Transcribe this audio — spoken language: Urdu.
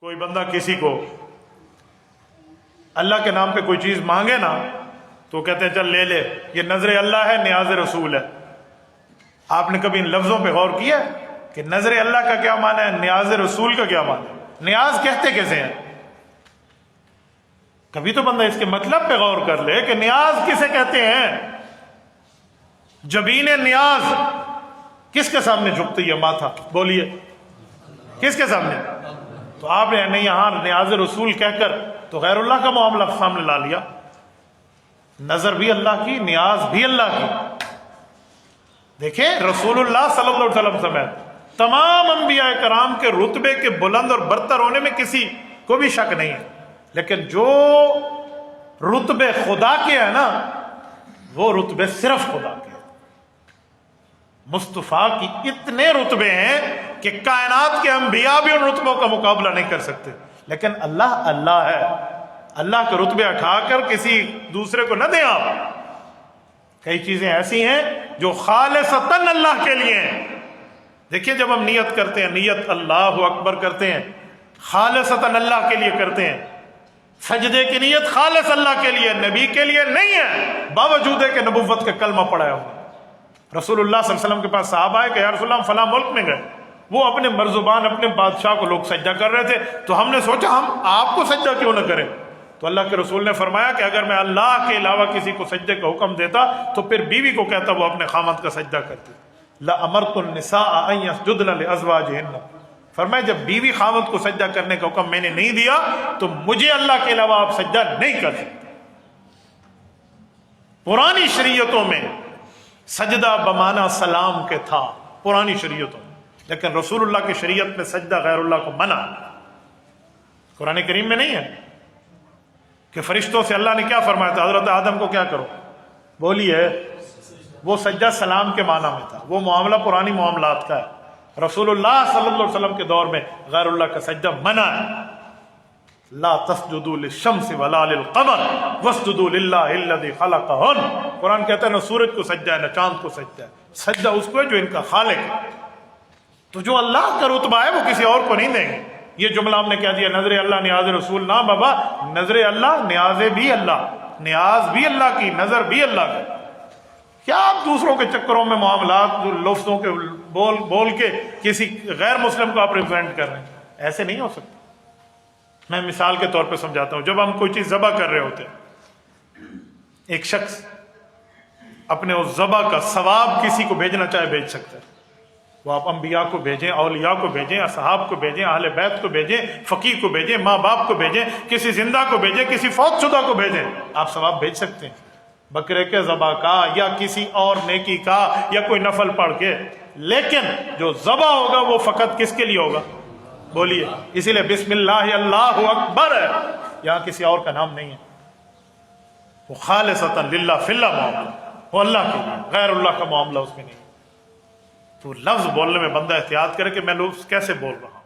کوئی بندہ کسی کو اللہ کے نام پہ کوئی چیز مانگے نا تو کہتے ہیں چل لے لے، یہ نظر اللہ ہے، نیاز رسول ہے۔ آپ نے کبھی ان لفظوں پہ غور کیا کہ نظر اللہ کا کیا معنی ہے، نیاز رسول کا کیا معنی ہے؟ نیاز کہتے کیسے ہیں؟ کبھی تو بندہ اس کے مطلب پہ غور کر لے کہ نیاز کسے کہتے ہیں۔ جبین نیاز کس کے سامنے جھکتی ہے ماتھا؟ بولیے کس کے سامنے؟ تو آپ نے نہیں یہاں نیاز رسول کہہ کر تو غیر اللہ کا معاملہ سامنے لا لیا۔ نظر بھی اللہ کی، نیاز بھی اللہ کی۔ دیکھیں رسول اللہ صلی اللہ علیہ وسلم سمیت تمام انبیاء کرام کے رتبے کے بلند اور برتر ہونے میں کسی کو بھی شک نہیں ہے، لیکن جو رتبے خدا کے ہیں نا وہ رتبے صرف خدا کے ہیں۔ مصطفیٰ کی اتنے رتبے ہیں کہ کائنات کے انبیاء بھی ان رتبوں کا مقابلہ نہیں کر سکتے، لیکن اللہ اللہ ہے۔ اللہ کے رتبے اٹھا کر کسی دوسرے کو نہ دیں آپ۔ کئی چیزیں ایسی ہیں جو خالصتاً اللہ کے لیے ہیں۔ دیکھیے جب ہم نیت کرتے ہیں، نیت اللہ اکبر کرتے ہیں، خالصتاً اللہ کے لیے کرتے ہیں۔ سجدے کی نیت خالص اللہ کے لیے، نبی کے لیے نہیں ہے، باوجود ہے کہ نبوت کا کلمہ پڑھایا ہوا۔ رسول اللہ صلی اللہ علیہ وسلم کے پاس صحابہ آئے کہ یا رسول اللہ ہم فلاں ملک میں گئے، وہ اپنے مرزبان اپنے بادشاہ کو لوگ سجدہ کر رہے تھے، تو ہم نے سوچا ہم آپ کو سجدہ کیوں نہ کریں؟ تو اللہ کے رسول نے فرمایا کہ اگر میں اللہ کے علاوہ کسی کو سجدے کا حکم دیتا تو پھر بیوی کو کہتا وہ اپنے خامند کا سجدہ کرتی۔ لَأَمَرْتُ النِّسَاءَ أَن يَسْجُدْنَ لِأَزْوَاجِهِنَّ، فرمایا جب بیوی خامند کو سجدہ کرنے کا حکم میں نے نہیں دیا تو مجھے اللہ کے علاوہ آپ سجدہ نہیں کر سکتے۔ پرانی شریعتوں میں سجدہ بمانا سلام کے تھا، پرانی شریعتوں میں، لیکن رسول اللہ کی شریعت میں سجدہ غیر اللہ کو منع۔ قرآن کریم میں نہیں ہے کہ فرشتوں سے اللہ نے کیا فرمایا تھا، حضرت آدم کو کیا کرو؟ بولیے وہ سجدہ سلام کے معنی میں تھا، وہ معاملہ پرانی معاملات کا ہے۔ رسول اللہ صلی اللہ علیہ وسلم کے دور میں غیر اللہ کا سجدہ منع ہے۔ لا تسجدوا للشمس ولا للقمر واسجدوا للہ الذی خلقہن۔ قرآن کہتا ہے نہ سورج کو سجدہ ہے نہ چاند کو سجدہ ہے، سجدہ اس کو ہے جو ان کا خالق ہے۔ تو جو اللہ کا رتبہ ہے وہ کسی اور کو نہیں دیں گے۔ یہ جملہ ہم نے کہہ دیا نظر اللہ نیاز رسول، نہ بابا، نظر اللہ نیاز بھی اللہ، نیاز بھی اللہ کی، نظر بھی اللہ کا۔ کیا آپ دوسروں کے چکروں میں معاملات لفظوں کے بول کے کسی غیر مسلم کو آپ ریپرزینٹ کر رہے ہیں؟ ایسے نہیں ہو سکتا۔ میں مثال کے طور پہ سمجھاتا ہوں، جب ہم کوئی چیز ذبح کر رہے ہوتے ہیں، ایک شخص اپنے اس ذبح کا ثواب کسی کو بھیجنا چاہے بھیج سکتا ہے۔ وہ آپ انبیاء کو بھیجیں، اولیاء کو بھیجیں، اصحاب کو بھیجیں، اہل بیت کو بھیجیں، فقیر کو بھیجیں، ماں باپ کو بھیجیں، کسی زندہ کو بھیجیں، کسی فوت شدہ کو بھیجیں، آپ ثواب بھیج سکتے ہیں، بکرے کے ذبح کا یا کسی اور نیکی کا یا کوئی نفل پڑھ کے۔ لیکن جو ذبح ہوگا وہ فقط کس کے لیے ہوگا؟ بولیے، اسی لیے بسم اللہ اللہ اکبر ہے، یہاں کسی اور کا نام نہیں ہے، وہ خالصتاً للہ فی اللہ معاملہ، وہ اللہ کے لیے، غیر اللہ کا معاملہ اس میں نہیں۔ تو لفظ بولنے میں بندہ احتیاط کرے کہ میں لفظ کیسے بول رہا ہوں۔